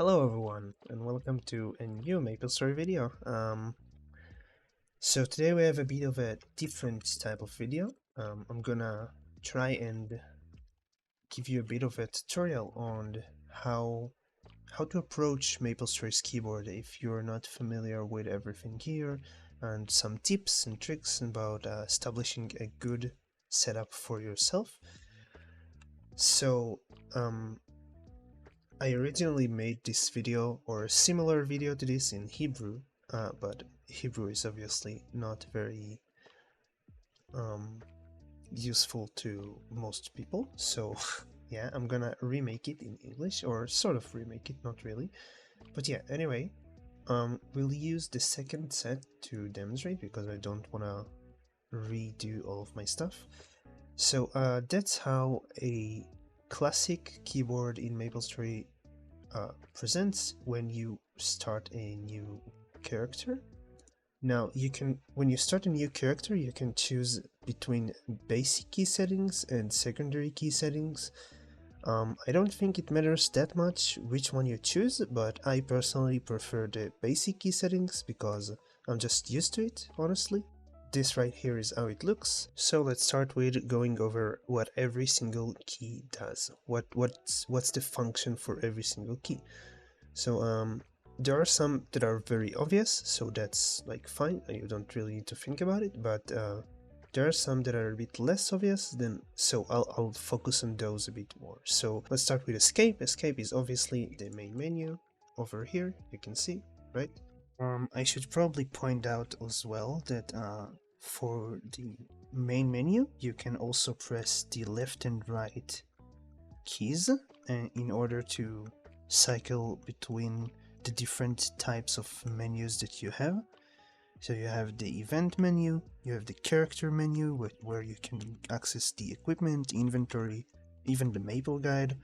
Hello everyone, and welcome to a new MapleStory video. So today we have a bit of a different type of video. I'm gonna try and give you a bit of a tutorial on how to approach MapleStory's keyboard if you're not familiar with everything here, and some tips and tricks about establishing a good setup for yourself. So, I originally made this video or a similar video to this in Hebrew, but Hebrew is obviously not very useful to most people, so yeah, I'm gonna remake it in English, or sort of remake it, not really. But yeah, anyway, we'll use the second set to demonstrate because I don't wanna redo all of my stuff. So that's how a classic keyboard in MapleStory presents when you start a new character. Now when you start a new character, you can choose between basic key settings and secondary key settings. I don't think it matters that much which one you choose, but I personally prefer the basic key settings because I'm just used to it, honestly. This right here is how it looks. So let's start with going over what every single key does. What's the function for every single key? So there are some that are very obvious, so that's like fine, you don't really need to think about it, but there are some that are a bit less obvious, so I'll focus on those a bit more. So let's start with escape. Escape is obviously the main menu over here, you can see, right? I should probably point out as well that for the main menu, you can also press the left and right keys in order to cycle between the different types of menus that you have. So you have the event menu, you have the character menu where you can access the equipment, inventory, even the Maple guide.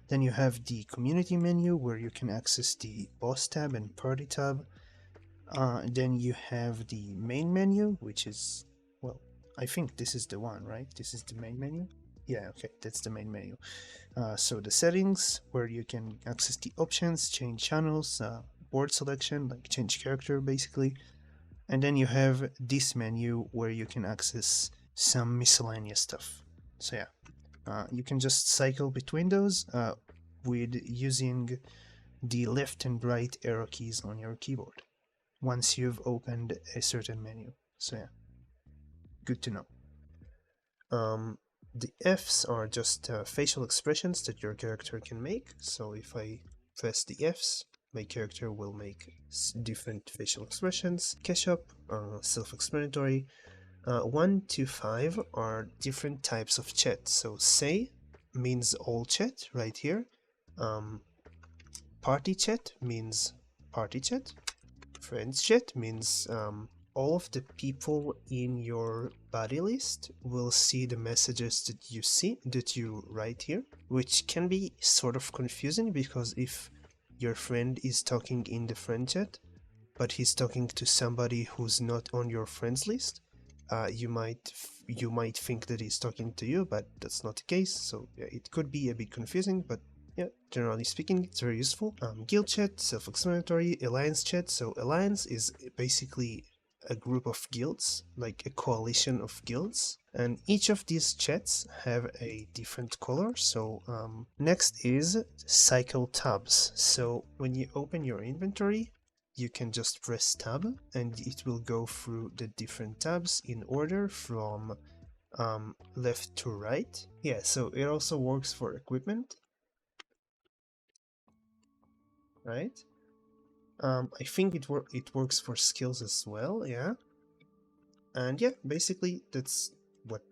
Then you have the community menu where you can access the boss tab and party tab. Then you have the main menu, which is, well, I think this is the one, right? This is the main menu. Yeah, okay, that's the main menu. So the settings, where you can access the options, change channels, board selection, like change character basically. And then you have this menu where you can access some miscellaneous stuff. So yeah, you can just cycle between those with using the left and right arrow keys on your keyboard once you've opened a certain menu. So yeah, good to know. The Fs are just facial expressions that your character can make. So if I press the Fs, my character will make different facial expressions. Cash up, self-explanatory. 1 to 5 are different types of chat. So say means all chat right here. Party chat means party chat. Friends chat means all of the people in your buddy list will see the messages that you write here, which can be sort of confusing because if your friend is talking in the friend chat, but he's talking to somebody who's not on your friends list, you might think that he's talking to you, but that's not the case. So yeah, it could be a bit confusing, but yeah, generally speaking, it's very useful. Guild chat, self-explanatory. Alliance chat. So alliance is basically a group of guilds, like a coalition of guilds, and each of these chats have a different color. So next is cycle tabs. So when you open your inventory, you can just press tab and it will go through the different tabs in order from left to right. Yeah, so it also works for equipment, right? I think it works for skills as well, yeah. And yeah, basically that's what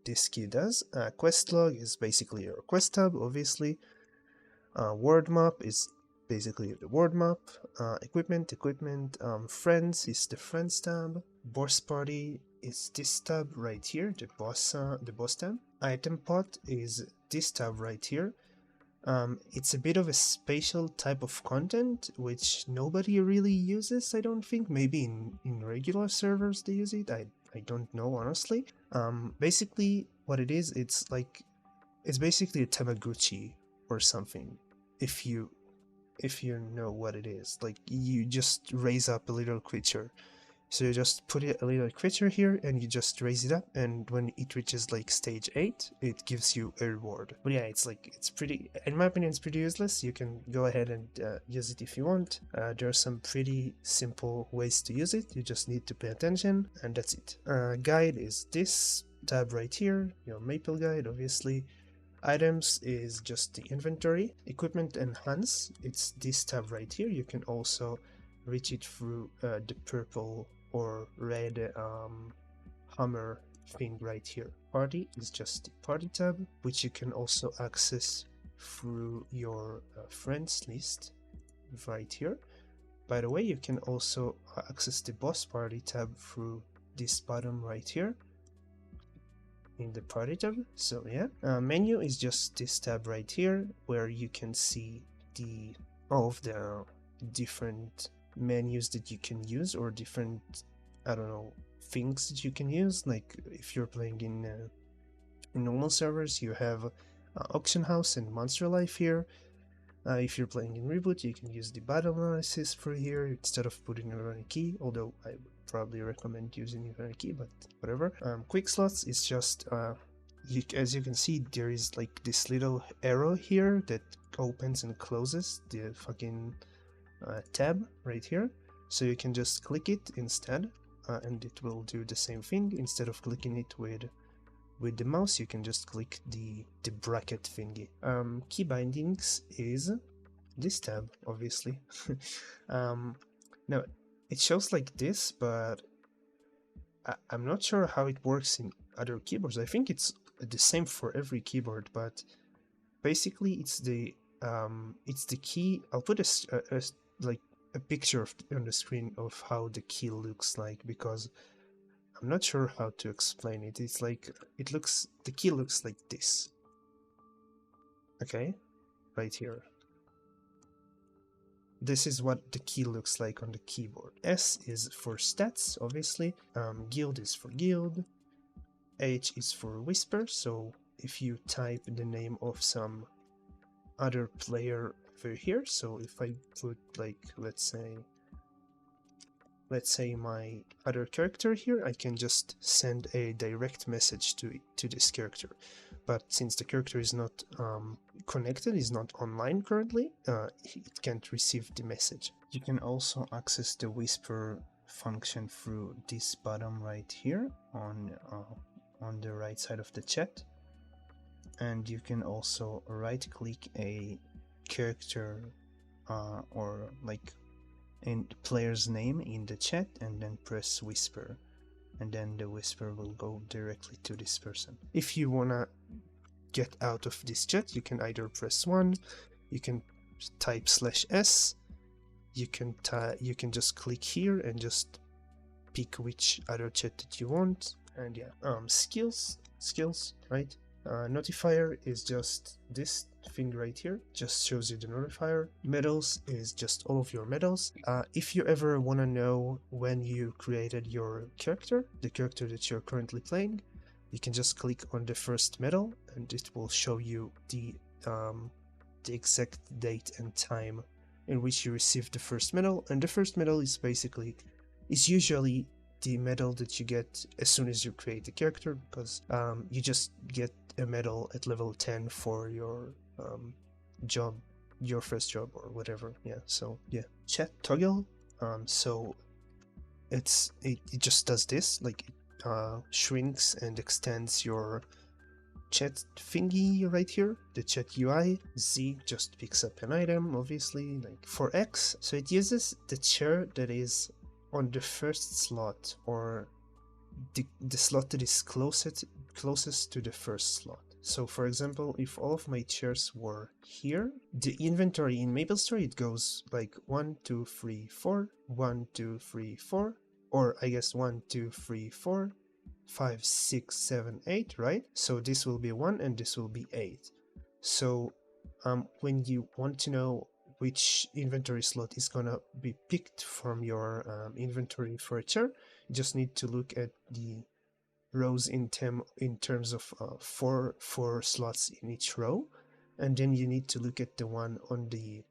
this key does. Quest log is basically your quest tab, obviously. Word map is basically the word map. Equipment. Friends is the friends tab. Boss party is this tab right here, the boss tab. Item pot is this tab right here. It's a bit of a spatial type of content which nobody really uses, I don't think. Maybe in regular servers they use it, I don't know honestly. Basically what it is, it's basically a Tamagotchi or something. If you if you know what it is. Like, you just raise up a little creature. So you just put a little creature here and you just raise it up, and when it reaches like stage 8, it gives you a reward. But yeah, it's pretty, in my opinion, it's pretty useless. You can go ahead and use it if you want. There are some pretty simple ways to use it. You just need to pay attention, and that's it. Guide is this tab right here, your Maple guide, obviously. Items is just the inventory. Equipment and hands, it's this tab right here. You can also reach it through the purple or red hammer thing right here. Party is just the party tab, which you can also access through your friends list right here. By the way, you can also access the boss party tab through this bottom right here in the party tab. So yeah, menu is just this tab right here where you can see all of the different menus that you can use, or different, I don't know, things that you can use. Like if you're playing in normal servers, you have auction house and monster life here. If you're playing in reboot, you can use the battle analysis for here instead of putting a key, although I would probably recommend using a key, but whatever. Quick slots is just as you can see, there is like this little arrow here that opens and closes the fucking tab right here, so you can just click it instead, and it will do the same thing. Instead of clicking it with the mouse, you can just click the bracket thingy. Key bindings is this tab, obviously. Now it shows like this, but I'm not sure how it works in other keyboards. I think it's the same for every keyboard, but basically it's the key. I'll put like a picture on the screen of how the key looks like, because I'm not sure how to explain it. It's like, the key looks like this. Okay, right here. This is what the key looks like on the keyboard. S is for stats, obviously. Guild is for guild. H is for whisper, so if you type the name of some other player over here, so if I put like, let's say my other character here, I can just send a direct message to this character. But since the character is not connected, is not online currently, it can't receive the message. You can also access the whisper function through this button right here on the right side of the chat, and you can also right click a character or like in the player's name in the chat, and then press whisper, and then the whisper will go directly to this person. If you wanna get out of this chat, you can either press 1, you can type /s, you can just click here and just pick which other chat that you want. And yeah, skills, right? Notifier is just this thing right here, just shows you the notifier. Medals is just all of your medals. If you ever want to know when you created your character, the character that you're currently playing, you can just click on the first medal and it will show you the exact date and time in which you received the first medal. And the first medal is usually the medal that you get as soon as you create the character, because you just get a medal at level 10 for your job, your first job or whatever. Yeah, so yeah. Chat toggle, so it just does this, like it shrinks and extends your chat thingy right here, the chat UI. Z just picks up an item, obviously. Like for X, so it uses the chair that is on the first slot, or the slot that is closest to the first slot. So for example, if all of my chairs were here, the inventory in MapleStory, it goes like 1, 2, 3, 4, 1, 2, 3, 4, or I guess 1, 2, 3, 4, 5, 6, 7, 8, right? So this will be 1 and this will be 8. So when you want to know which inventory slot is gonna be picked from your inventory for a chair, you just need to look at the rows in terms of four slots in each row, and then you need to look at the one on the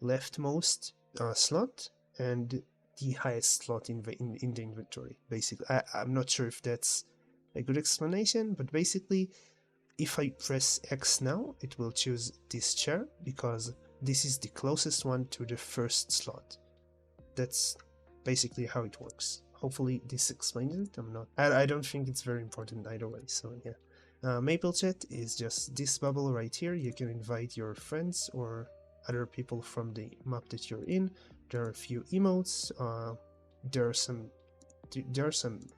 leftmost slot and the highest slot in the inventory. Basically, I'm not sure if that's a good explanation, but basically, if I press X now, it will choose this chair because this is the closest one to the first slot. That's basically how it works. Hopefully this explains it. I don't think it's very important either way, so yeah. MapleChat is just this bubble right here. You can invite your friends or other people from the map that you're in. There are a few emotes. There are some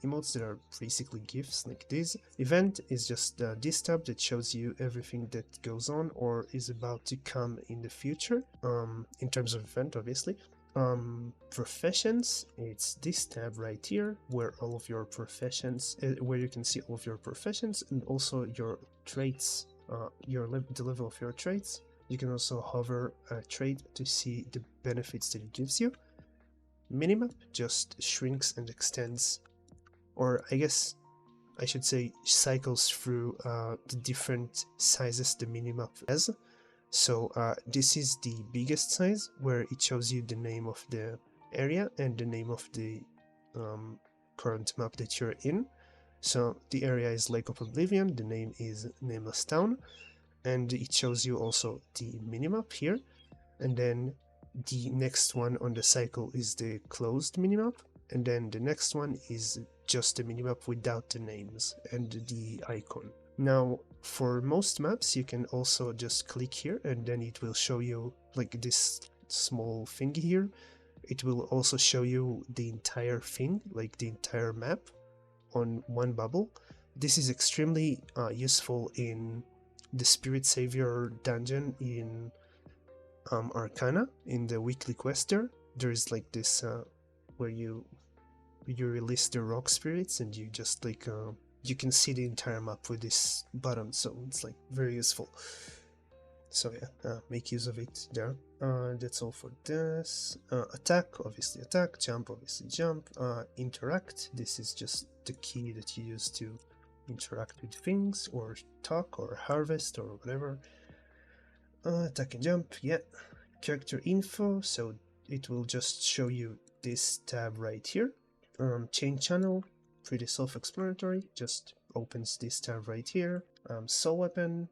emotes that are basically GIFs like this. Event is just this tab that shows you everything that goes on or is about to come in the future, in terms of event, obviously. Professions, it's this tab right here where all of your professions, where you can see all of your professions and also your traits, the level of your traits. You can also hover a trait to see the benefits that it gives you. Minimap just shrinks and extends, or I guess I should say cycles through the different sizes the minimap has. So this is the biggest size, where it shows you the name of the area and the name of the current map that you're in. So the area is Lake of Oblivion, the name is Nameless Town, and it shows you also the minimap here. And then the next one on the cycle is the closed minimap, and then the next one is just the minimap without the names and the icon. Now, for most maps, you can also just click here and then it will show you like this small thing here. It will also show you the entire thing, like the entire map on one bubble. This is extremely useful in the Spirit Savior dungeon in Arcana, in the weekly quest there. There is like this where you release the rock spirits and you just like you can see the entire map with this button, so it's like very useful. So yeah, make use of it there. That's all for this. Attack, obviously attack. Jump, obviously jump. Interact, this is just the key that you use to interact with things or talk or harvest or whatever. Attack and jump, yeah. Character info, so it will just show you this tab right here. Change channel, pretty self-explanatory, just opens this tab right here. Soul weapon,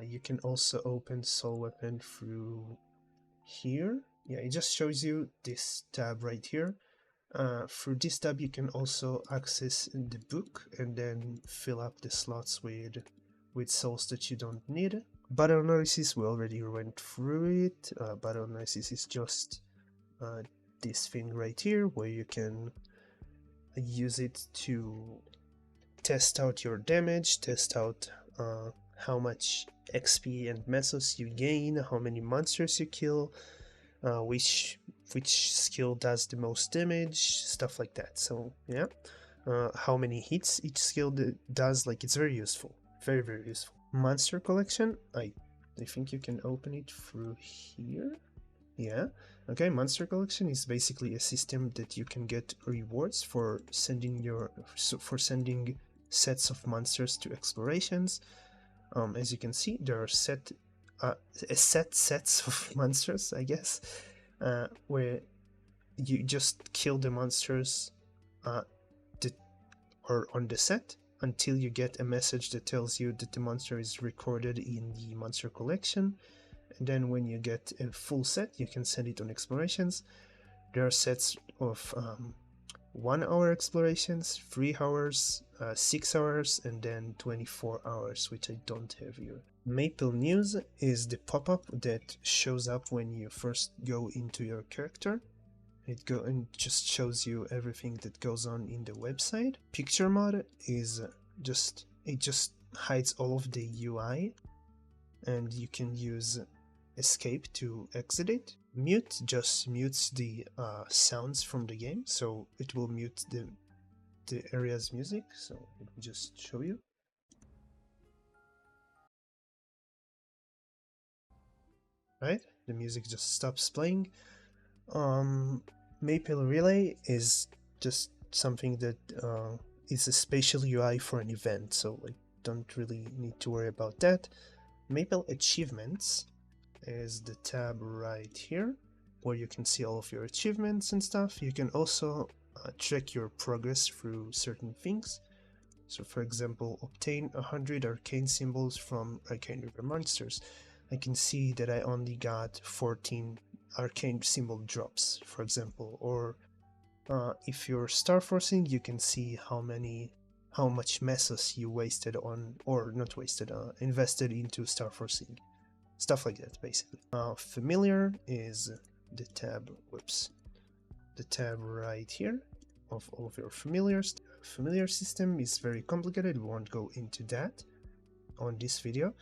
you can also open soul weapon through here. Yeah, it just shows you this tab right here. Through this tab you can also access the book and then fill up the slots with souls that you don't need. Battle analysis, we already went through it. Battle analysis is just this thing right here where you can use it to test out your damage, test out how much XP and mesos you gain, how many monsters you kill, which skill does the most damage, stuff like that. So yeah, how many hits each skill does, like it's very useful, very useful. Monster collection, I think you can open it through here. Yeah, okay. Monster collection is basically a system that you can get rewards for sending sets of monsters to explorations. As you can see, there are sets of monsters, I guess, where you just kill the monsters that are on the set until you get a message that tells you that the monster is recorded in the monster collection. And then when you get a full set, you can send it on explorations. There are sets of 1 hour explorations, 3 hours, 6 hours, and then 24 hours, which I don't have here. Maple News is the pop-up that shows up when you first go into your character. It just shows you everything that goes on in the website. Picture mod is just hides all of the UI, and you can use escape to exit it. Mute just mutes the sounds from the game, so it will mute the area's music. So it will just show you. Right, the music just stops playing. Maple Relay is just something that is a spatial UI for an event, so I don't really need to worry about that. Maple Achievements is the tab right here, where you can see all of your achievements and stuff. You can also track your progress through certain things. So for example, obtain 100 arcane symbols from Arcane River Monsters. I can see that I only got 14 arcane symbol drops, for example, or if you're star forcing, you can see how much mesos you wasted on, or not wasted, invested into star forcing. Stuff like that, basically. Familiar is the tab, the tab right here of all of your familiars. Familiar system is very complicated, we won't go into that on this video.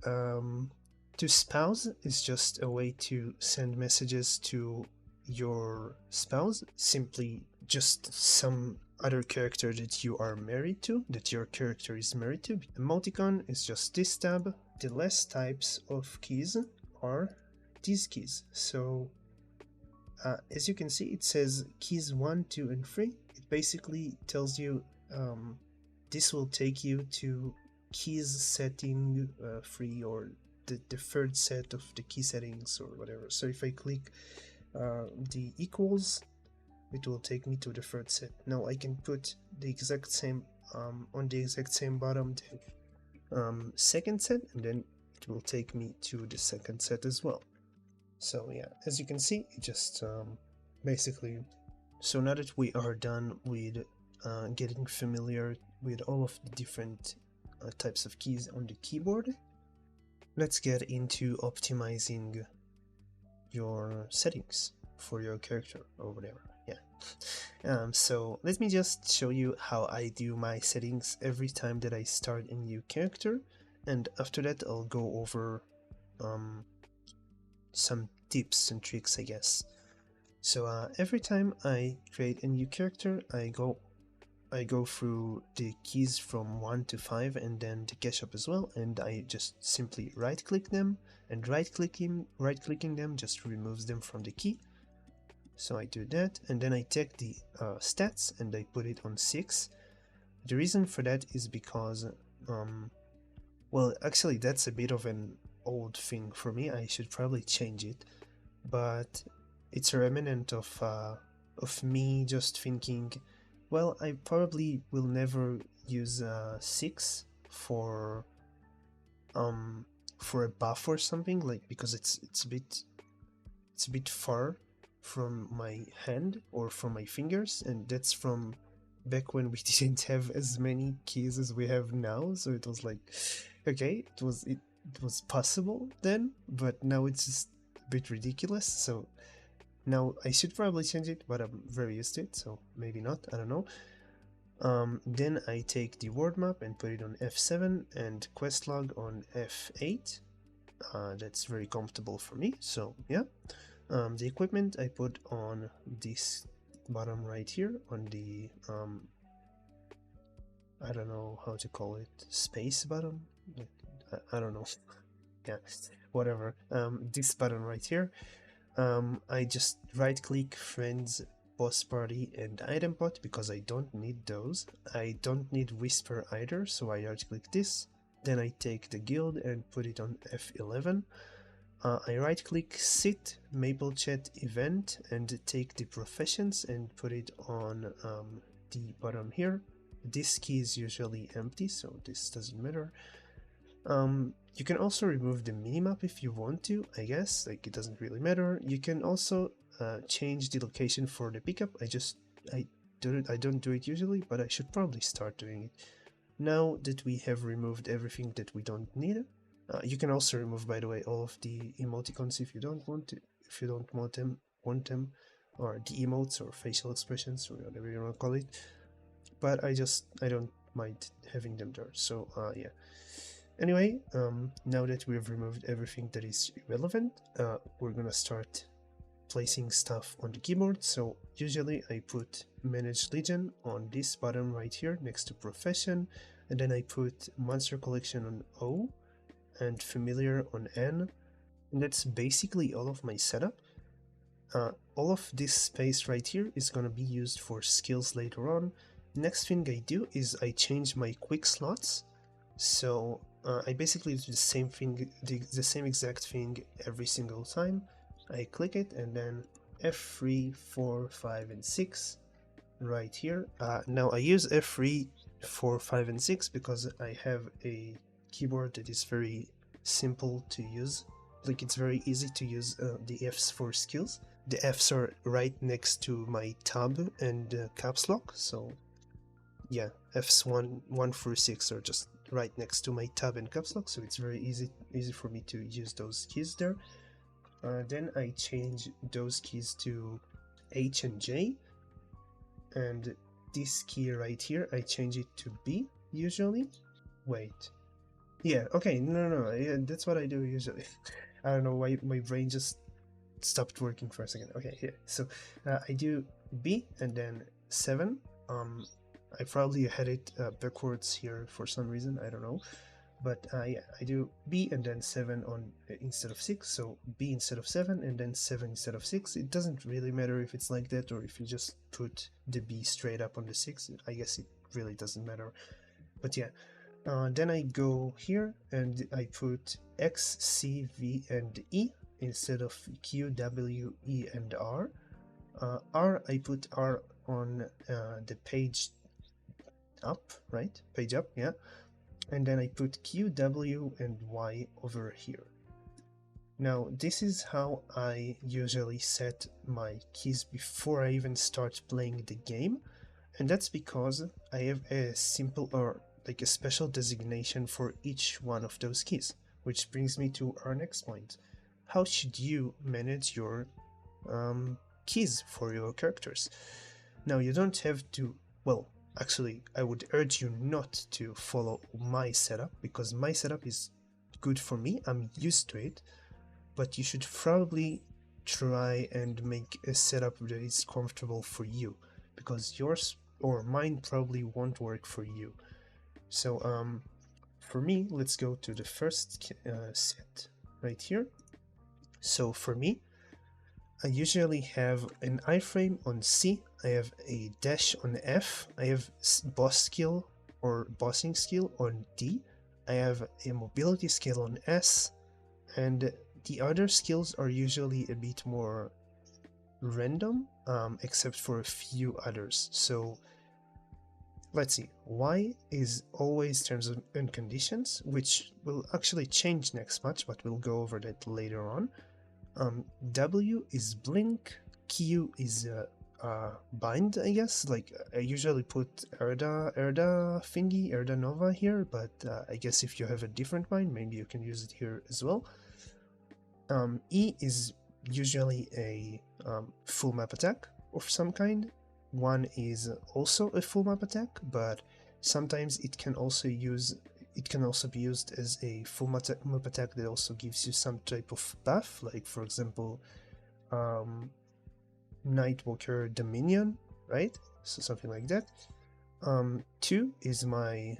To spouse is just a way to send messages to your spouse, simply just some other character that you are married to, that your character is married to. Emoticon is just this tab. The last types of keys are these keys. So as you can see, it says keys 1, 2, and 3. It basically tells you this will take you to keys setting 3, or the third set of the key settings or whatever. So if I click the equals, it will take me to the third set. Now I can put the exact same on the exact same bottom the second set, and then it will take me to the second set as well. So yeah, as you can see, it just basically. So now that we are done with getting familiar with all of the different types of keys on the keyboard, let's get into optimizing your settings for your character or whatever. Yeah. So let me just show you how I do my settings every time that I start a new character, and after that I'll go over some tips and tricks, I guess. So every time I create a new character, I go through the keys from 1 to 5 and then the cache up as well, and I just simply right click them, and right clicking them just removes them from the key. So I do that, and then I take the stats and I put it on 6. The reason for that is because well, actually that's a bit of an old thing for me. I should probably change it, but it's a remnant of me just thinking, well, I probably will never use 6 for a buff or something, like, because it's a bit far from my hand or from my fingers, and that's from back when we didn't have as many keys as we have now. So it was like, okay, it was possible then, but now it's just a bit ridiculous. So now I should probably change it, but I'm very used to it, so maybe not, I don't know. Then I take the word map and put it on F7 and quest log on F8. That's very comfortable for me, so yeah. The equipment I put on this bottom right here on the I don't know how to call it, space button, like, I don't know. Yeah, whatever. This button right here, I just right click friends, boss party, and item pot because I don't need those. I don't need whisper either, so I right click this. Then I take the guild and put it on F11. I right click sit maple chat event and take the professions and put it on the bottom here. This key is usually empty, so this doesn't matter. You can also remove the minimap if you want to, I guess, like, it doesn't really matter. You can also change the location for the pickup. I don't do it usually, but I should probably start doing it now that we have removed everything that we don't need. You can also remove, by the way, all of the emoticons if you don't want to, if you don't want them, or the emotes or facial expressions or whatever you want to call it. But I don't mind having them there. So yeah. Anyway, now that we've removed everything that is irrelevant, we're gonna start placing stuff on the keyboard. So usually I put manage legion on this bottom right here next to profession, and then I put monster collection on O and familiar on N, and that's basically all of my setup. All of this space right here is gonna be used for skills later on. Next thing I do is I change my quick slots. So I basically do the same thing, the same exact thing every single time. I click it and then F3, 4, 5, and 6 right here. Now I use F3, 4, 5, and 6 because I have a keyboard that is very simple to use. Like, it's very easy to use the Fs for skills. The Fs are right next to my tab and caps lock, so yeah, Fs 1 through 6 are just right next to my tab and caps lock, so it's very easy for me to use those keys there. Then I change those keys to H and J, and this key right here I change it to B usually. Wait, yeah, okay, no, yeah, that's what I do usually. I don't know why my brain just stopped working for a second. Okay, yeah, so I do B and then 7. I probably had it backwards here for some reason, I don't know. But yeah, I do B and then 7 on instead of 6, so B instead of 7 and then 7 instead of 6. It doesn't really matter if it's like that or if you just put the B straight up on the 6. I guess it really doesn't matter. But yeah, then I go here and I put X, C, V, and E instead of Q, W, E, and R. R, I put R on the page up, right? Page up, yeah. And then I put Q, W, and Y over here. Now, this is how I usually set my keys before I even start playing the game. And that's because I have a simple or like a special designation for each one of those keys. Which brings me to our next point. How should you manage your keys for your characters? Now, you don't have to, well, actually, I would urge you not to follow my setup, because my setup is good for me, I'm used to it, but you should probably try and make a setup that is comfortable for you, because yours or mine probably won't work for you. So for me, let's go to the first set right here. So for me, I usually have an iframe on C, I have a dash on F, I have boss skill or bossing skill on D, I have a mobility skill on S, and the other skills are usually a bit more random, except for a few others. So let's see, Y is always terms and conditions, which will actually change next match, but we'll go over that later on. W is blink, Q is bind, I guess. Like, I usually put Erda thingy, Erda Nova here, but I guess if you have a different bind, maybe you can use it here as well. E is usually a full map attack of some kind. 1 is also a full map attack, but sometimes it can also be used as a full map attack that also gives you some type of buff, like for example Nightwalker Dominion, right? So something like that. 2 is my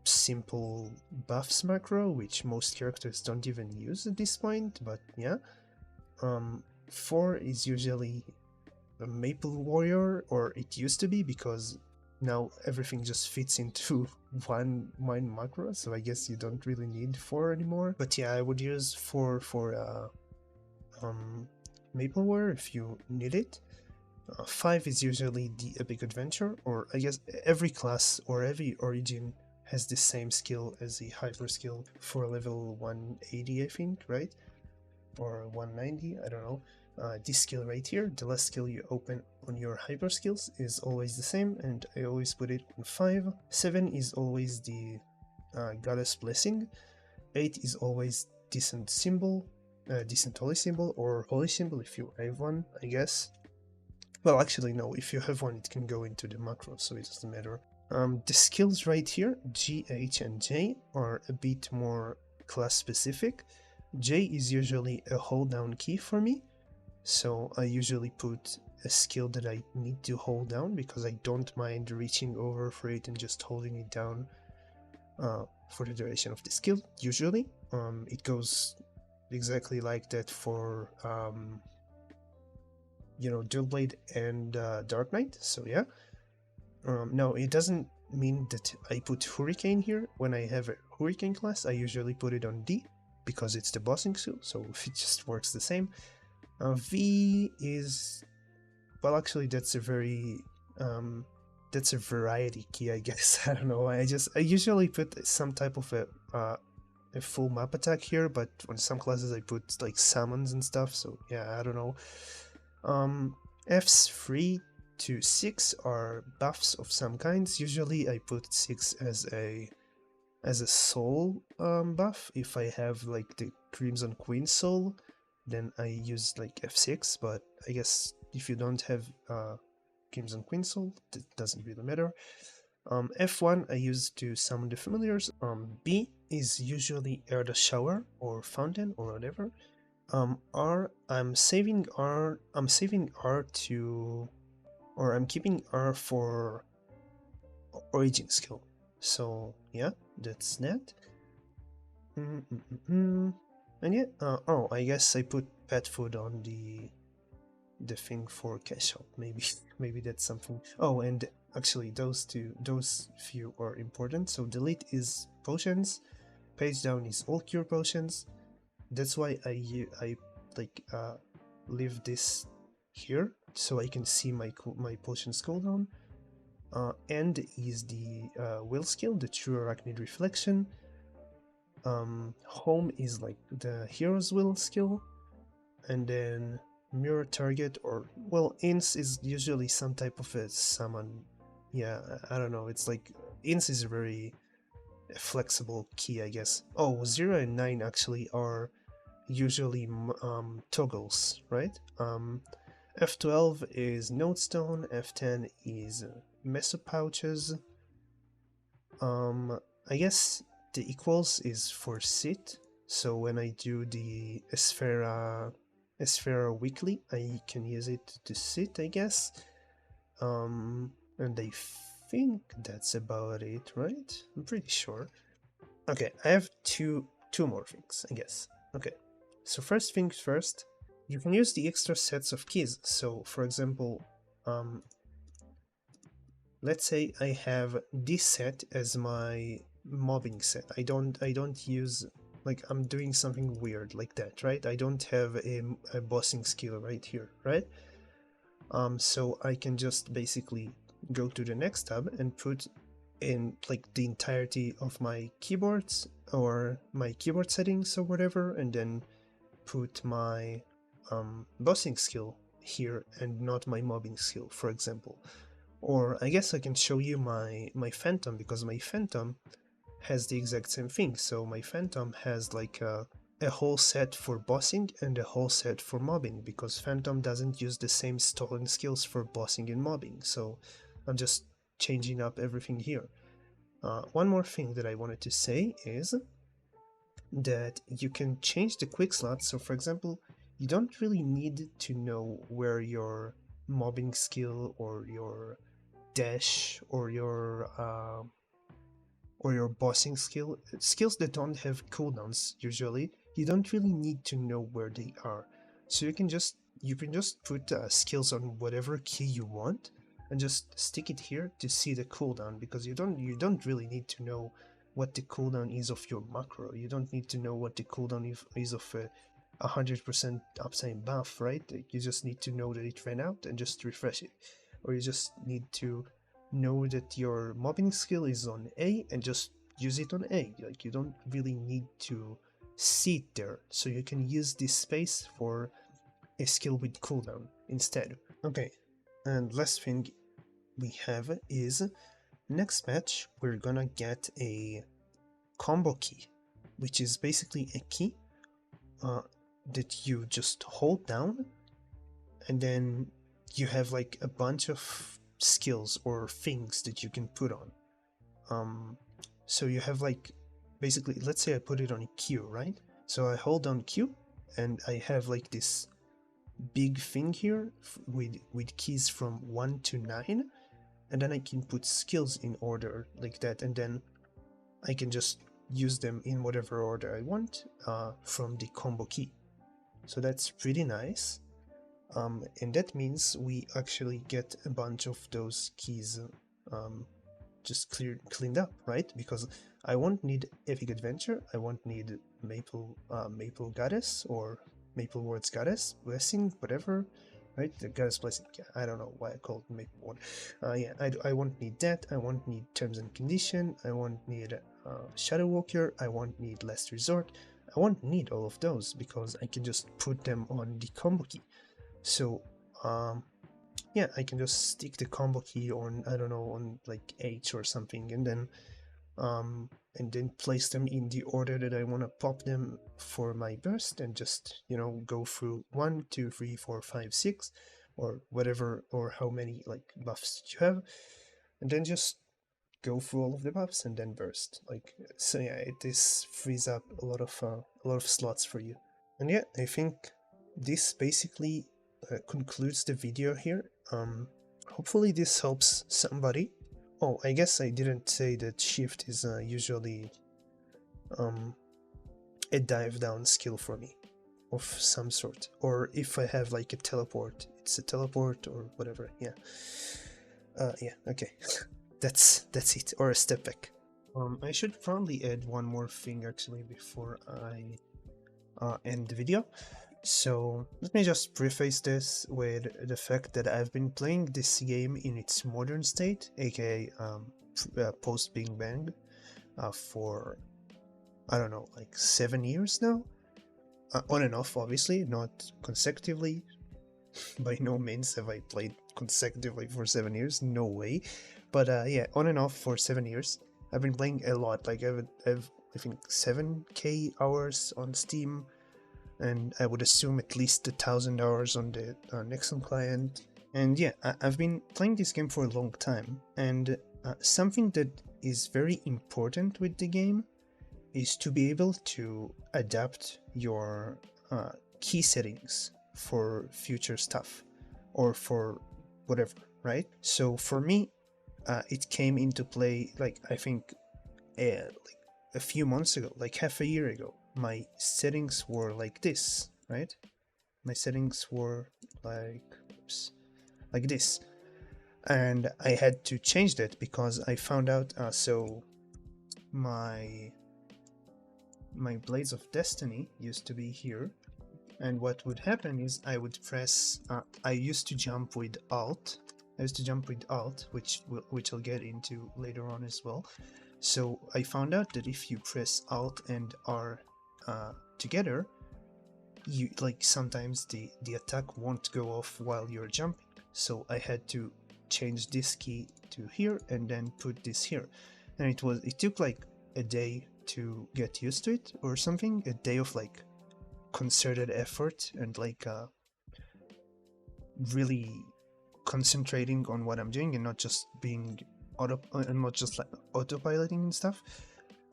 simple buffs macro, which most characters don't even use at this point, but yeah. 4 is usually a Maple Warrior, or it used to be, because now everything just fits into one macro, so I guess you don't really need 4 anymore. But yeah, I would use 4 for Maple Warrior if you need it. 5 is usually the Epic Adventure, or I guess every class or every origin has the same skill as a hyper skill for level 180, I think, right? Or 190, I don't know. This skill right here, the last skill you open on your hyper skills, is always the same, and I always put it on 5. 7 is always the Goddess Blessing. 8 is always Decent Symbol, Decent Holy Symbol, or Holy Symbol if you have one, I guess. Well, actually no, if you have one it can go into the macro, so it doesn't matter. The skills right here, G, H, and J, are a bit more class specific. J is usually a hold down key for me, so I usually put a skill that I need to hold down because I don't mind reaching over for it and just holding it down for the duration of the skill. Usually it goes exactly like that for you know, Dual Blade and Dark Knight, so yeah. No, it doesn't mean that I put hurricane here. When I have a hurricane class, I usually put it on D because it's the bossing skill, so it just works the same. V is, well, actually that's a variety key, I guess. I don't know. I usually put some type of a full map attack here, but on some classes I put like summons and stuff, so yeah, I don't know. F's 3 to 6 are buffs of some kinds. Usually I put 6 as a soul buff. If I have like the Crimson Queen soul, then I use like F6, but I guess if you don't have Crimson Queen soul, it doesn't really matter. F1 I use to summon the familiars. B is usually Air the Shower or Fountain or whatever. R, I'm saving R to, or I'm keeping R for origin skill. So yeah, that's that. And yeah, oh, I guess I put pet food on the thing for cash out. Maybe maybe that's something. Oh, and actually those few are important. So delete is potions, page down is all cure potions. That's why I like leave this here so I can see my potions cooldown. End is the will skill, the true arachnid reflection. Home is like the hero's will skill, and then mirror target, or well, ins is usually some type of a summon. Yeah, I don't know. It's like ins is a very flexible key, I guess. Oh, 0 and 9 actually are usually toggles, right? F12 is nodestone, F10 is mesopouches. I guess the equals is for sit, so when I do the Esfera weekly, I can use it to sit, I guess. And I think that's about it, right? I'm pretty sure. Okay, I have two more things, I guess. Okay, so first things first, you can use the extra sets of keys. So for example, let's say I have this set as my mobbing set. I don't use, like, I'm doing something weird like that, right? I don't have a bossing skill right here, right? So I can just basically go to the next tab and put in like the entirety of my keyboards or my keyboard settings or whatever, and then put my bossing skill here and not my mobbing skill, for example. Or I guess I can show you my phantom, because my phantom has the exact same thing. So my phantom has like a whole set for bossing and a whole set for mobbing, because phantom doesn't use the same stolen skills for bossing and mobbing. So I'm just changing up everything here. One more thing that I wanted to say is that you can change the quick slots. So for example, you don't really need to know where your mobbing skill or your dash or your bossing skills that don't have cooldowns, usually you don't really need to know where they are. So you can just put skills on whatever key you want and just stick it here to see the cooldown, because you don't really need to know what the cooldown is of your macro. You don't need to know what the cooldown is of a 100% uptime buff, right? You just need to know that it ran out and just refresh it. Or you just need to know that your mobbing skill is on A and just use it on A. Like, you don't really need to see it there, so you can use this space for a skill with cooldown instead. Okay, and last thing we have is next patch we're gonna get a combo key, which is basically a key that you just hold down, and then you have like a bunch of skills or things that you can put on. So you have like, basically, let's say I put it on Q, right? So I hold down Q and I have like this big thing here with keys from 1 to 9, and then I can put skills in order like that, and then I can just use them in whatever order I want from the combo key. So that's pretty nice. And that means we actually get a bunch of those keys just cleaned up, right? Because I won't need Epic Adventure, I won't need Maple Goddess or Maple Words Goddess, Blessing, whatever, right? The Goddess Blessing, yeah, I don't know why I called it Maple one. Yeah, I won't need that, I won't need Terms and Condition, I won't need Shadow Walker, I won't need Last Resort, I won't need all of those because I can just put them on the combo key. So, yeah, I can just stick the combo key on, I don't know, on like H or something, and then place them in the order that I want to pop them for my burst, and just, you know, go through 1, 2, 3, 4, 5, 6, or whatever, or how many like buffs you have, and then just go through all of the buffs and then burst. Like, so yeah, this frees up a lot of slots for you. And yeah, I think this basically concludes the video here. Hopefully this helps somebody. Oh, I guess I didn't say that shift is usually a dive down skill for me of some sort, or if I have like a teleport, it's a teleport or whatever. Yeah, yeah, okay. that's it, or a step back. I should probably add one more thing actually before I end the video. So let me just preface this with the fact that I've been playing this game in its modern state, aka post Big Bang, for, I don't know, like 7 years now. On and off, obviously, not consecutively. By no means have I played consecutively for 7 years, no way. But yeah, on and off for 7 years. I've been playing a lot, like I've I think 7k hours on Steam, and I would assume at least 1,000 hours on the Nexon client. And yeah, I've been playing this game for a long time, and something that is very important with the game is to be able to adapt your key settings for future stuff, or for whatever, right? So for me, it came into play, like, I think like a few months ago, like half a year ago. My settings were like this, right? My settings were like, oops, like this, and I had to change that because I found out. So my Blades of Destiny used to be here, and what would happen is I would press. I used to jump with Alt. Which I'll get into later on as well. So I found out that if you press Alt and R together, you, like, sometimes the attack won't go off while you're jumping. So I had to change this key to here and then put this here, and it took like a day to get used to it, or something, a day of like concerted effort and like really concentrating on what I'm doing and not just being not just like autopiloting and stuff.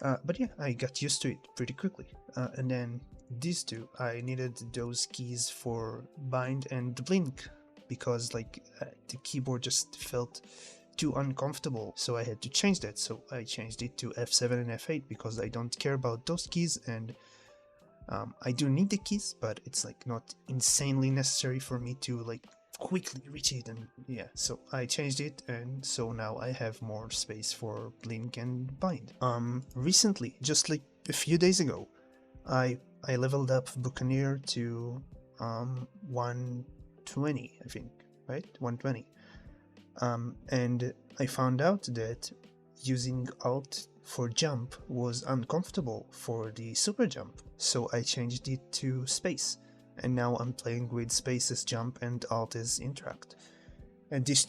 But yeah, I got used to it pretty quickly. And then these two, I needed those keys for bind and blink, because like the keyboard just felt too uncomfortable, so I had to change that. So I changed it to F7 and F8 because I don't care about those keys, and I do need the keys, but it's like not insanely necessary for me to like quickly reach it. And yeah, so I changed it, and so now I have more space for blink and bind. Recently, just like a few days ago, I leveled up Buccaneer to 120, I think, right? 120. And I found out that using Alt for jump was uncomfortable for the super jump, so I changed it to space, and now I'm playing with space as jump and Alt as interact. And this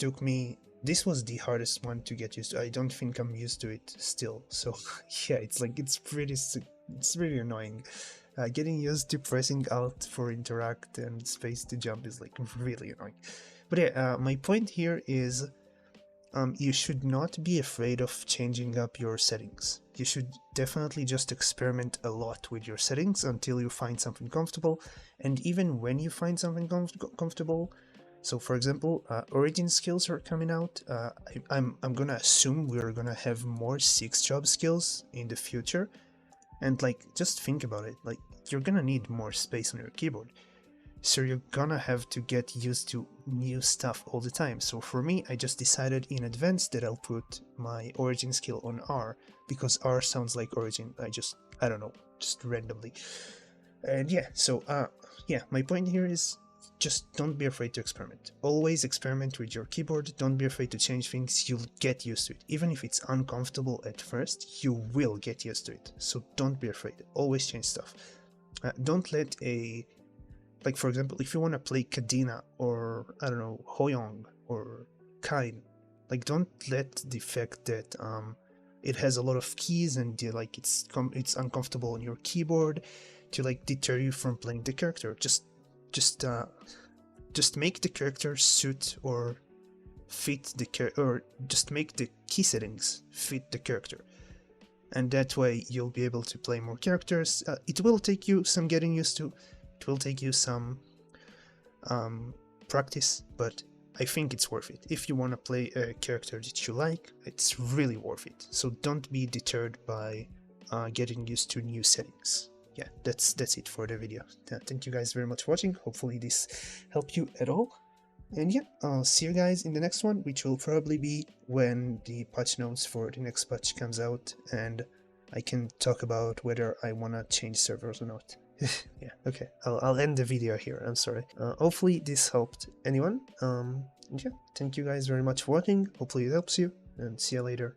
was the hardest one to get used to. I don't think I'm used to it still, so yeah, it's like it's really annoying. Getting used to pressing Alt for interact and space to jump is like really annoying. But yeah, my point here is you should not be afraid of changing up your settings. You should definitely just experiment a lot with your settings until you find something comfortable, and even when you find something comfortable, so for example, origin skills are coming out. I'm gonna assume we're gonna have more 6-job skills in the future, and like, just think about it, like, you're gonna need more space on your keyboard. So you're gonna have to get used to new stuff all the time. So for me, I just decided in advance that I'll put my origin skill on R, because R sounds like origin. I don't know, just randomly. And yeah, so yeah, my point here is just don't be afraid to experiment. Always experiment with your keyboard. Don't be afraid to change things. You'll get used to it. Even if it's uncomfortable at first, you will get used to it. So don't be afraid. Always change stuff. Don't let like for example, if you want to play Kadena or I don't know, Hoyong or Kain, like don't let the fact that it has a lot of keys and like it's uncomfortable on your keyboard to like deter you from playing the character. Just make the character suit or fit the character, or just make the key settings fit the character, and that way you'll be able to play more characters. It will take you some getting used to, it will take you some practice, but I think it's worth it. If you want to play a character that you like, it's really worth it. So don't be deterred by getting used to new settings. Yeah, that's it for the video. Thank you guys very much for watching. Hopefully this helped you at all. And yeah, I'll see you guys in the next one, which will probably be when the patch notes for the next patch comes out, and I can talk about whether I want to change servers or not. Yeah, okay, I'll end the video here. I'm sorry. Hopefully this helped anyone. Yeah, thank you guys very much for watching. Hopefully it helps you, and see you later.